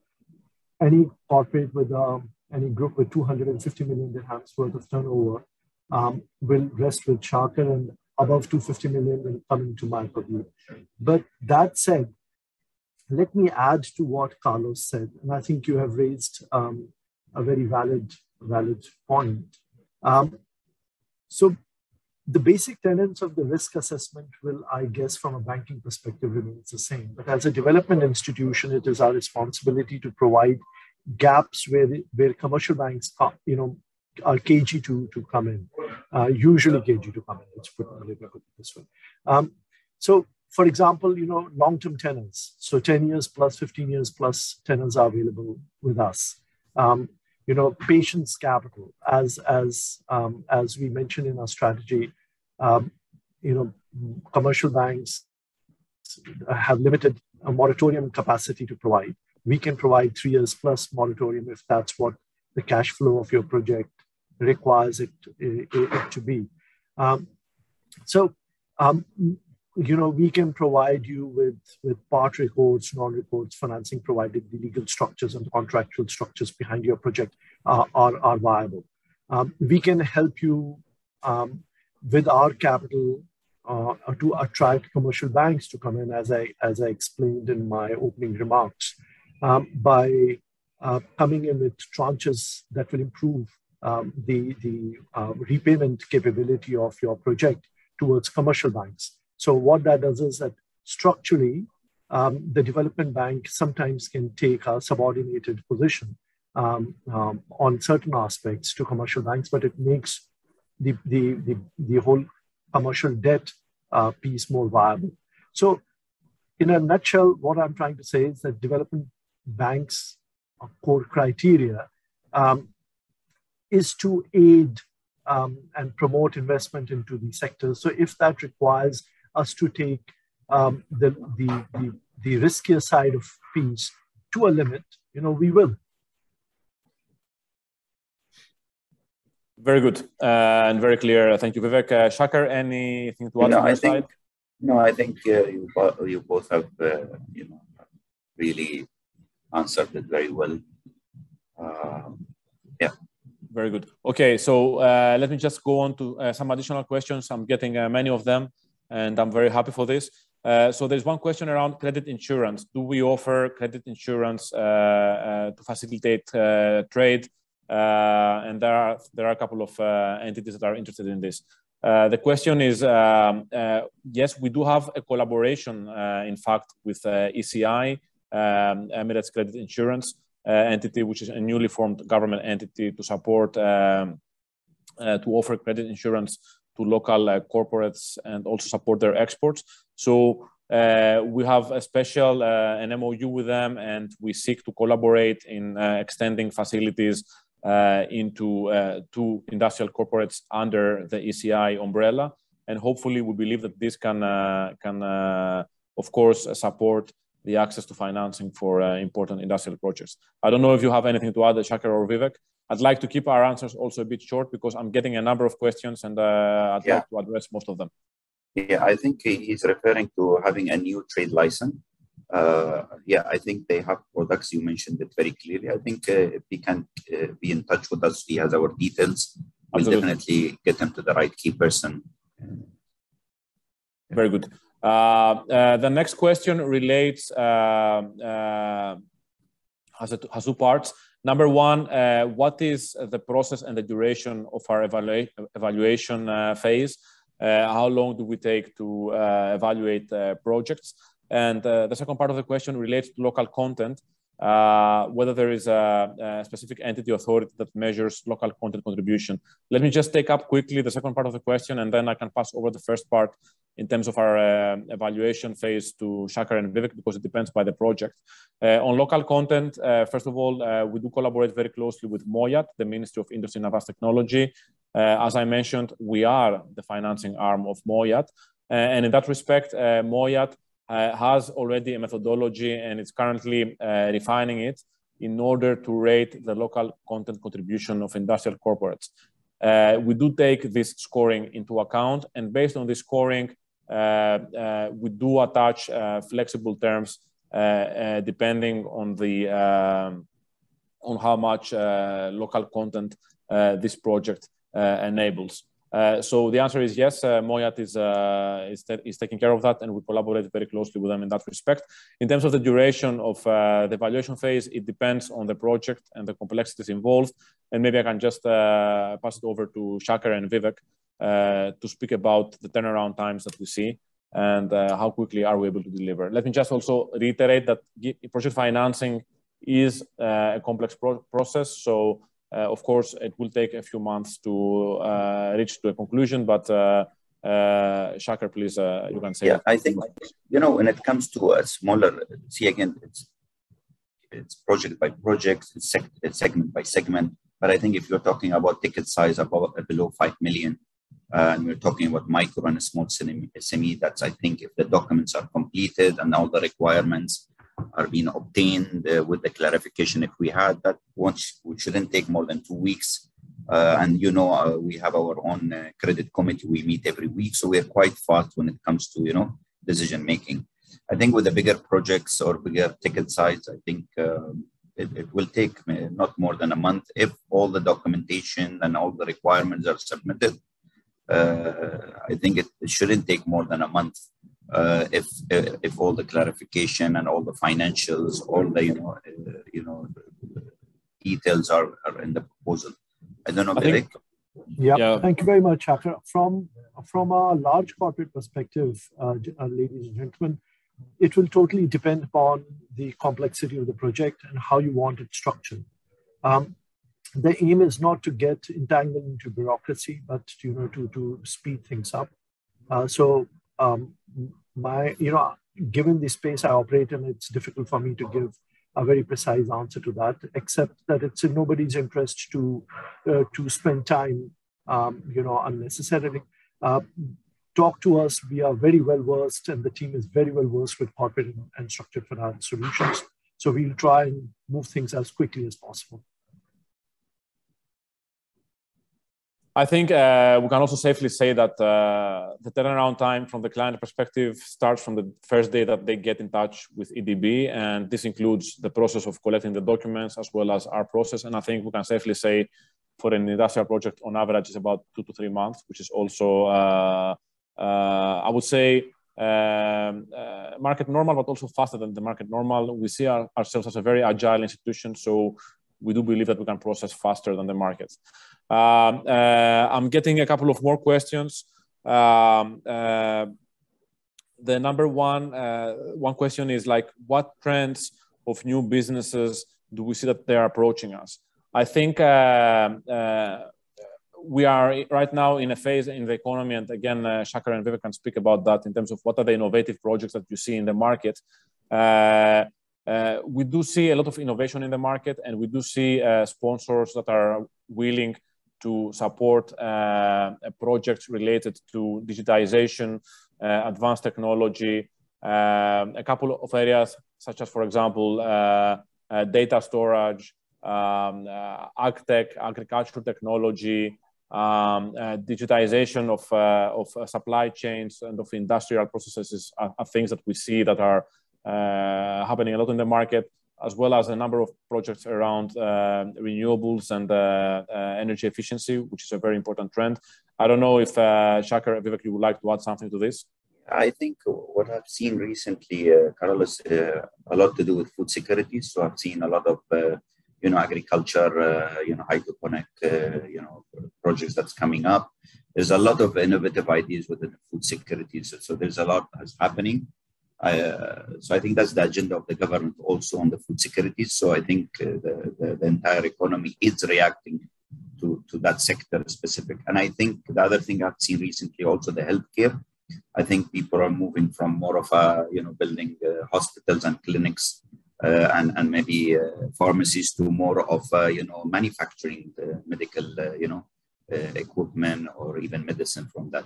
any corporate with any group with 250 million dirhams worth of turnover will rest with Shakir, and above 250 million will come into my purview. But that said, let me add to what Carlos said, and I think you have raised a very valid point. So the basic tenets of the risk assessment will, I guess, from a banking perspective, remains the same. But as a development institution, it is our responsibility to provide gaps where commercial banks, are cagey to come in, usually cagey to come in. Let's put it this way. So, for example, long-term tenants. So 10 years plus, 15 years plus tenants are available with us. Patience capital, as we mentioned in our strategy, commercial banks have limited moratorium capacity to provide. We can provide 3 years plus moratorium if that's what the cash flow of your project requires it to be. We can provide you with part recourse, non-recourse financing, provided the legal structures and contractual structures behind your project are viable. We can help you with our capital to attract commercial banks to come in, as I explained in my opening remarks, by coming in with tranches that will improve the repayment capability of your project towards commercial banks. So what that does is that structurally, the development bank sometimes can take a subordinated position on certain aspects to commercial banks, but it makes the whole commercial debt piece more viable. So in a nutshell, what I'm trying to say is that development banks' core criteria is to aid and promote investment into the sector. So if that requires us to take the riskier side of fees to a limit, we will. Very good and very clear. Thank you, Vivek. Shakir, anything to add on your side? No, I think you both have really answered it very well. Yeah. Very good. Okay, so let me just go on to some additional questions. I'm getting many of them, and I'm very happy for this. So there's one question around credit insurance. Do we offer credit insurance to facilitate trade? And there are a couple of entities that are interested in this. The question is, yes, we do have a collaboration, in fact, with ECI, Emirates Credit Insurance entity, which is a newly formed government entity to support, to offer credit insurance to local corporates and also support their exports. So we have a special an MOU with them, and we seek to collaborate in extending facilities into two industrial corporates under the ECI umbrella, and hopefully we believe that this can of course support the access to financing for important industrial projects. I don't know if you have anything to add, Shakir or Vivek. I'd like to keep our answers also a bit short because I'm getting a number of questions, and I'd like to address most of them. Yeah, I think he's referring to having a new trade license. Yeah, I think they have products. You mentioned it very clearly. I think if he can be in touch with us, he has our details. We'll definitely get him to the right key person. Very good. The next question relates, has two parts. Number one, what is the process and the duration of our evaluation phase? How long do we take to evaluate projects? And the second part of the question relates to local content, whether there is a specific entity authority that measures local content contribution. Let me just take up quickly the second part of the question, and then I can pass over the first part in terms of our evaluation phase to Shakir and Vivek, because it depends by the project. On local content, first of all, we do collaborate very closely with MOIAT, the Ministry of Industry and Advanced Technology. As I mentioned, we are the financing arm of MOIAT. And in that respect, MOIAT has already a methodology, and it's currently refining it in order to rate the local content contribution of industrial corporates. We do take this scoring into account, and based on this scoring, we do attach flexible terms depending on the on how much local content this project enables. So the answer is yes, Moyat is taking care of that, and we collaborate very closely with them in that respect. In terms of the duration of the evaluation phase, it depends on the project and the complexities involved. And maybe I can just pass it over to Shakar and Vivek to speak about the turnaround times that we see and how quickly are we able to deliver. Let me just also reiterate that project financing is a complex process. So of course, it will take a few months to reach to a conclusion, but Shakar, please, you can say. Yeah, I think, you know, when it comes to a smaller, see again, it's project by project, it's segment by segment. But I think if you're talking about ticket size above below 5 million, and we're talking about micro and a small SME, that's, I think, if the documents are completed and all the requirements are being obtained with the clarification, if we had that, we shouldn't take more than 2 weeks. And, you know, we have our own credit committee. We meet every week. So we're quite fast when it comes to, you know, decision making. I think with the bigger projects or bigger ticket size, I think it will take not more than a month if all the documentation and all the requirements are submitted. I think it shouldn't take more than a month if all the clarification and all the financials, all the details are in the proposal. I don't know, Vivek. Yeah, thank you very much, Shakar. From a large corporate perspective, ladies and gentlemen, it will totally depend upon the complexity of the project and how you want it structured. The aim is not to get entangled into bureaucracy, but to speed things up. Given the space I operate in, it's difficult for me to give a very precise answer to that, except that it's in nobody's interest to spend time, unnecessarily. Talk to us. We are very well versed, and the team is very well versed with corporate and structured finance solutions. So we'll try and move things as quickly as possible. I think we can also safely say that the turnaround time from the client perspective starts from the first day that they get in touch with EDB, and this includes the process of collecting the documents as well as our process. And I think we can safely say for an industrial project, on average, is about 2 to 3 months, which is also, I would say, market normal, but also faster than the market normal. We see ourselves as a very agile institution, so we do believe that we can process faster than the markets. I'm getting a couple of more questions. The number one question is like, what trends of new businesses do we see that they're approaching us? I think we are right now in a phase in the economy, and again, Shakar and Vivek can speak about that in terms of what are the innovative projects that you see in the market. We do see a lot of innovation in the market, and we do see sponsors that are willing to support projects related to digitization, advanced technology, a couple of areas such as, for example, data storage, agtech, agricultural technology, digitization of supply chains and of industrial processes are things that we see that are happening a lot in the market, as well as a number of projects around renewables and energy efficiency, which is a very important trend. I don't know if Shakar, Vivek, you would like to add something to this? I think what I've seen recently, Carlos, a lot to do with food security. So I've seen a lot of, agriculture, hydroponic, projects that's coming up. There's a lot of innovative ideas within food security. So there's a lot that's happening. So I think that's the agenda of the government also on the food security. So I think the entire economy is reacting to that sector specific. And I think the other thing I've seen recently also the healthcare. I think people are moving from more of a, building hospitals and clinics and maybe pharmacies to more of, manufacturing medical, equipment or even medicine from that.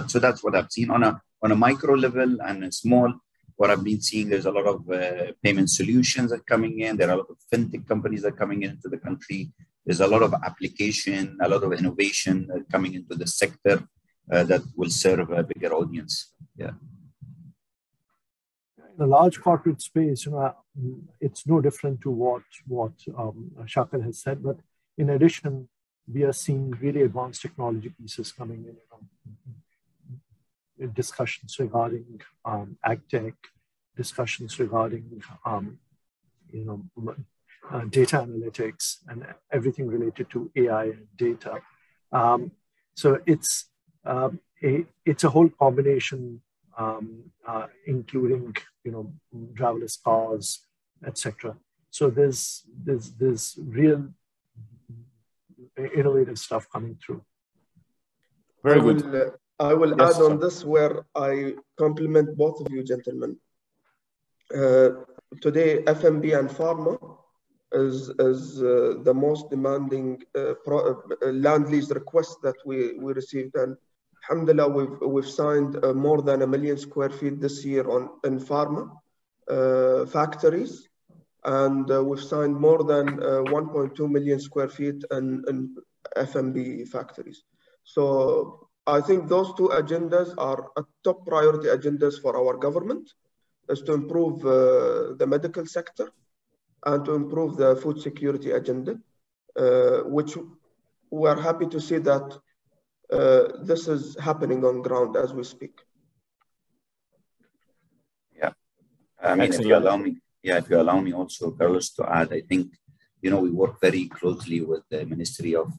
So that's what I've seen on a micro level and a small. what I've been seeing, there's a lot of payment solutions that are coming in. There are a lot of fintech companies that are coming into the country. There's a lot of application, a lot of innovation coming into the sector that will serve a bigger audience. Yeah. In the large corporate space, it's no different to what Shakir has said, but in addition, we are seeing really advanced technology pieces coming in, discussions regarding agtech, discussions regarding data analytics and everything related to AI and data. So it's a whole combination, including driverless cars, etc. So there's real innovative stuff coming through. Very good. I will add on this where I compliment both of you gentlemen. Today, FMB and pharma is the most demanding land lease request that we received, and alhamdulillah, we've signed more than 1 million square feet this year in pharma factories, and we've signed more than 1.2 million square feet in FMB factories. So I think those two agendas are top priority agendas for our government, is to improve the medical sector and to improve the food security agenda, which we are happy to see that this is happening on ground as we speak. Yeah, I mean, if you allow me also, Carlos, to add, I think, we work very closely with the Ministry of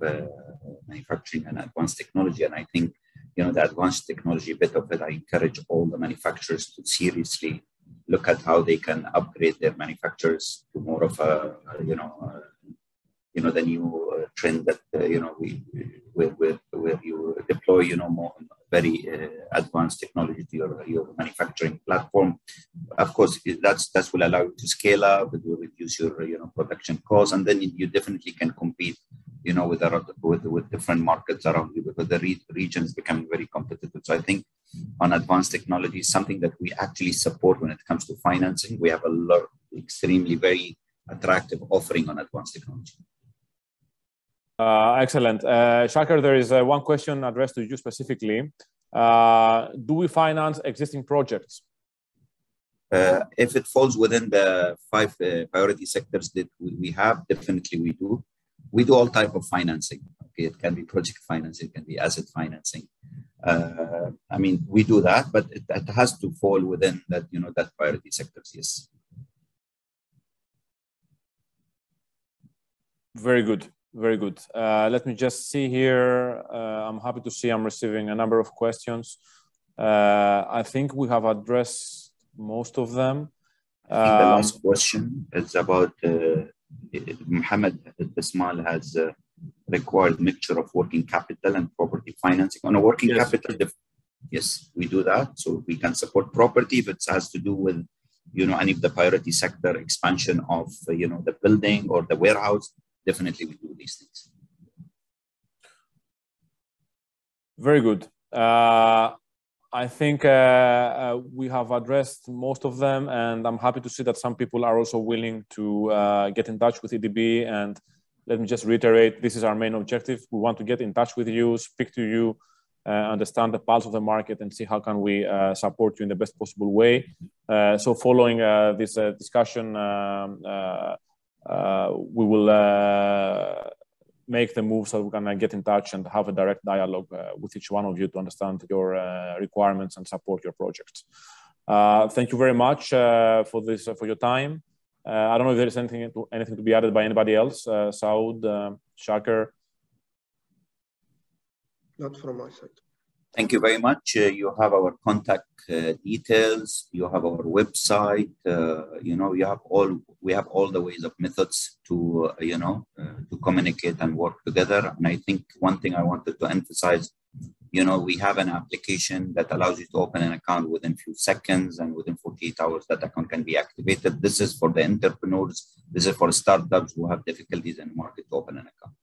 Manufacturing and Advanced Technology, and I think, the advanced technology bit of it, I encourage all the manufacturers to seriously look at how they can upgrade their manufacturers to more of a, the new trend that, where you deploy, more very advanced technology to your manufacturing platform. Of course, that will allow you to scale up. It will reduce your, production costs, and then you definitely can compete, with different markets around you, because the region is becoming very competitive. So I think on advanced technology, something that we actually support when it comes to financing. We have a lot of extremely very attractive offering on advanced technology. Excellent. Shakir, there is one question addressed to you specifically. Do we finance existing projects? If it falls within the 5 priority sectors that we have, definitely we do. We do all type of financing. Okay, it can be project financing, it can be asset financing. I mean, we do that, but it has to fall within that, that priority sectors. Yes. Very good. Very good. Let me just see here. I'm happy to see I'm receiving a number of questions. I think we have addressed most of them. I think the last question is about Mohammed Bismal has required mixture of working capital and property financing. On a working capital, yes, we do that. So we can support property if it has to do with, any of the priority sector expansion of, the building or the warehouse. Definitely we do these things. Very good. I think we have addressed most of them, and I'm happy to see that some people are also willing to get in touch with EDB. And let me just reiterate, this is our main objective. We want to get in touch with you, speak to you, understand the pulse of the market, and see how can we support you in the best possible way. So following this discussion, we will make the move so we can get in touch and have a direct dialogue with each one of you to understand your requirements and support your projects. Thank you very much for your time. I don't know if there is anything to be added by anybody else. Saud, Shakir. Not from my side. Thank you very much. You have our contact details. You have our website. We have all the ways of methods to to communicate and work together. And I think one thing I wanted to emphasize, we have an application that allows you to open an account within a few seconds, and within 48 hours that account can be activated. This is for the entrepreneurs. This is for startups who have difficulties in the market to open an account.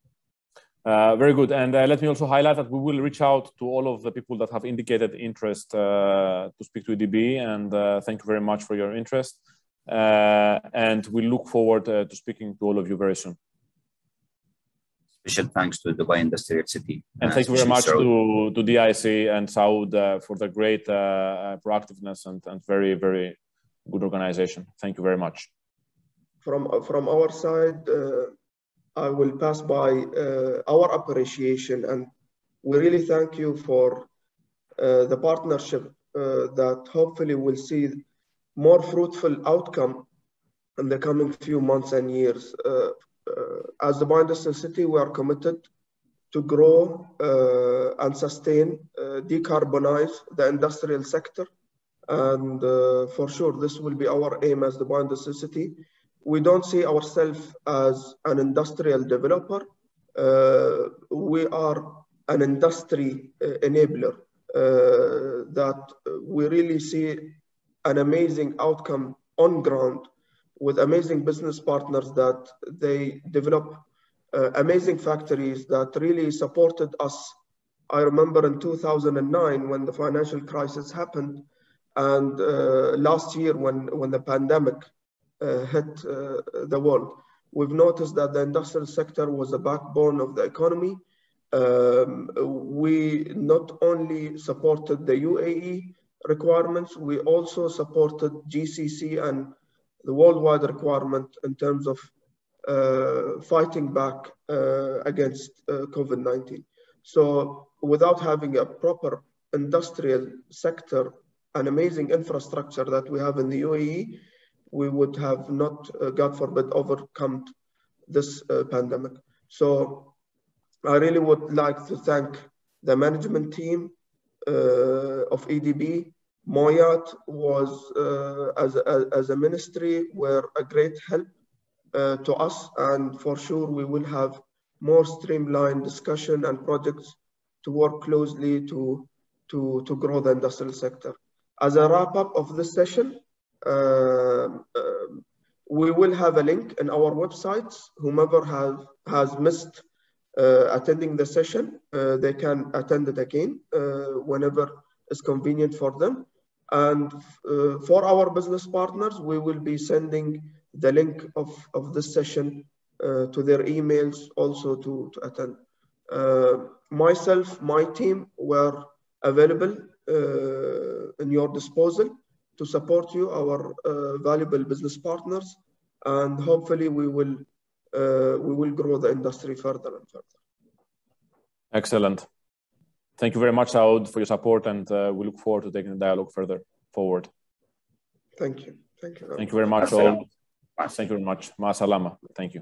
Very good. And let me also highlight that we will reach out to all of the people that have indicated interest to speak to EDB. And thank you very much for your interest. And we look forward to speaking to all of you very soon. Special thanks to the Dubai Industrial City. And thank you very much to DIC and Saud for the great proactiveness and very, very good organization. Thank you very much. From our side, I will pass by our appreciation, and we really thank you for the partnership that hopefully will see more fruitful outcome in the coming few months and years. As the Dubai Industrial City, we are committed to grow and sustain, decarbonize the industrial sector. And for sure, this will be our aim as the Dubai Industrial City. We don't see ourselves as an industrial developer. We are an industry enabler that we really see an amazing outcome on ground with amazing business partners that they develop amazing factories that really supported us. I remember in 2009 when the financial crisis happened, and last year when the pandemic hit the world. We've noticed that the industrial sector was the backbone of the economy. We not only supported the UAE requirements, we also supported GCC and the worldwide requirement in terms of fighting back against COVID-19. So without having a proper industrial sector, an amazing infrastructure that we have in the UAE, we would have not, God forbid, overcome this pandemic. So I really would like to thank the management team of EDB. Moyat was, as a ministry, were a great help to us, and for sure we will have more streamlined discussion and projects to work closely to grow the industrial sector. As a wrap up of this session, we will have a link in our websites. Whomever has missed attending the session, they can attend it again whenever it's convenient for them. And for our business partners, we will be sending the link of this session to their emails also to attend. Myself, my team were available in your disposal to support you, our valuable business partners, and hopefully we will grow the industry further and further. Excellent. Thank you very much, Saud, for your support, and we look forward to taking the dialogue further forward. Thank you. Thank you. Thank you very much, all. Thank you very much. Ma salama. Thank you.